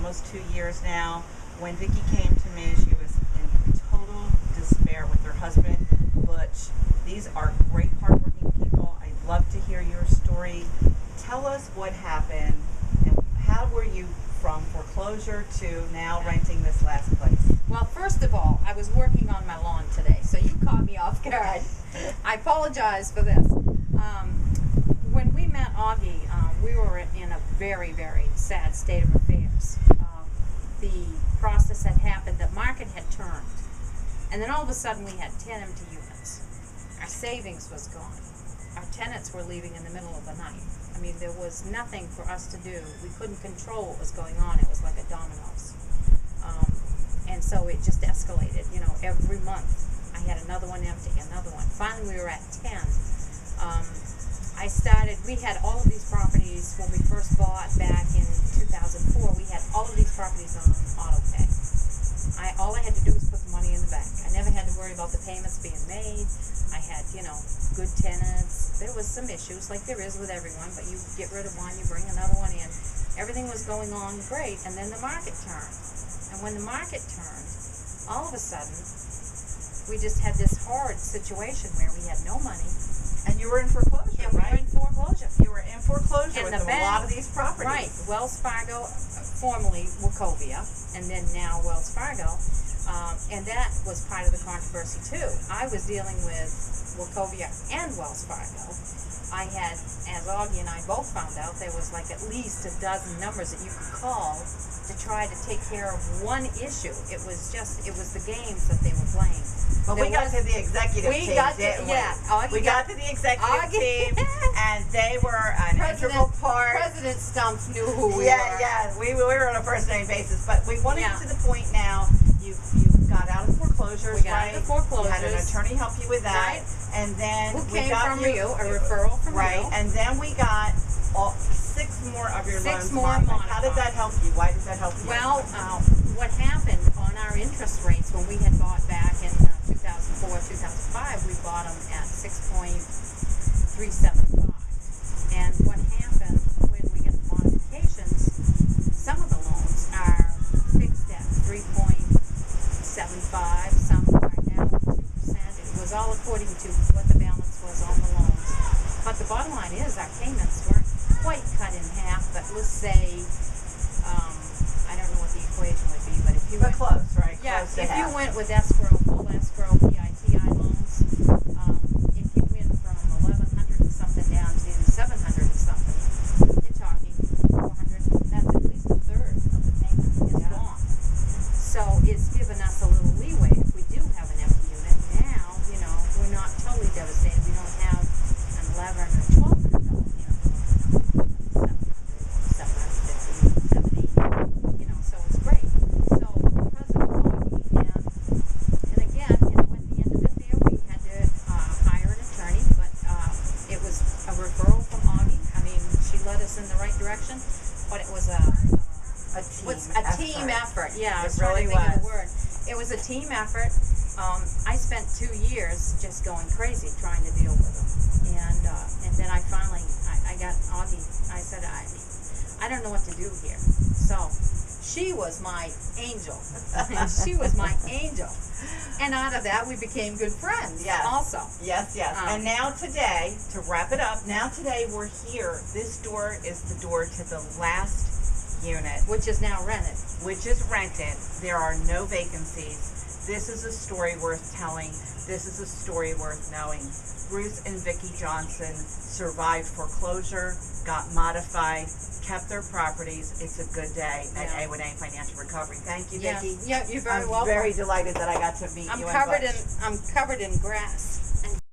almost 2 years now. When Vicki came to me, she was in total despair with her husband, Butch. These are great, hardworking people. I'd love to hear your story. Tell us what happened and how were you from foreclosure to now renting this last place? Well, first of all, I was working on my lawn today, so you caught me off guard. I apologize for this. When we met Augie, we were in a very, very sad state of affairs. The process had happened, the market had turned, and then all of a sudden we had 10 empty units. Our savings was gone. Our tenants were leaving in the middle of the night. I mean, there was nothing for us to do. We couldn't control what was going on. It was like a dominoes. And so it just escalated. You know, every month I had another one empty, another one. Finally, we were at 10. We had all of these properties when we first bought back in 2004. We had all of these properties on auto pay. All I had to do was put the money in the bank. I never had to worry about the payments being made. I had, good tenants. There was some issues, like there is with everyone, but you get rid of one, you bring another one in. Everything was going on great, and then the market turned. And when the market turned, all of a sudden, we just had this horrid situation where we had no money. And you were in foreclosure, and right? We were in foreclosure. You were in foreclosure and with a lot of these properties. Right. Wells Fargo, formerly Wachovia, and then now Wells Fargo. And that was part of the controversy too. I was dealing with Wachovia and Wells Fargo. I had, as Augie and I both found out, there was like at least a dozen numbers that you could call to try to take care of one issue. It was the games that they were playing. But we got to the executive team, didn't we? Yeah. We got to the executive team, and they were an integral part. President Stumps knew who we were. Yeah. We were on a first-name basis, but we want to get to the point now. You got out of the foreclosures, We got out of the foreclosures. You had an attorney help you with that, right. And then who we came got from you, a referral from right, you. and then we got 6 more of your loans modified. How did that help you? Why did that help you? Well, what happened on our interest rates when we had bought back in 2004, 2005, we bought them at 6.375. And what happened when we get the modifications, some of the loans are fixed at 3.75, some are now 2%. It was all according to what the balance was on the loans. But the bottom line is our payments weren't quite cut in half, but let's say, I don't know what the equation would be, but if you went close, right? Yeah, close to if half. you went with full escrow, PITI loans, if you went from 1,100 and something down to 700 and something, you're talking 400. That's at least a third of the payment is gone. So it's given us a little leeway if we do have an empty unit. Now, we're not totally devastated. We don't have an 11 or $1,200 unit. So it's great. So because of Augie, and again, at the end of it there, we had to hire an attorney, but it was a referral from Augie. I mean, she led us in the right direction, but it was a team effort. Yeah, I was trying to think of the word. It was a team effort. I spent 2 years just going crazy trying to deal with them, and then I finally I got Augie. I said I don't know what to do here. So she was my angel. She was my angel. And out of that, we became good friends. Yes. Also. Yes. And now today, to wrap it up, we're here. This door is the door to the last unit, Which is now rented. which is rented. There are no vacancies. This is a story worth telling. This is a story worth knowing. Bruce and Vicki Johnson survived foreclosure, got modified, kept their properties. It's a good day at A&A Financial Recovery. Thank you, Vicki. Yeah, you're very welcome. I'm very delighted that I got to meet you. I'm covered in grass.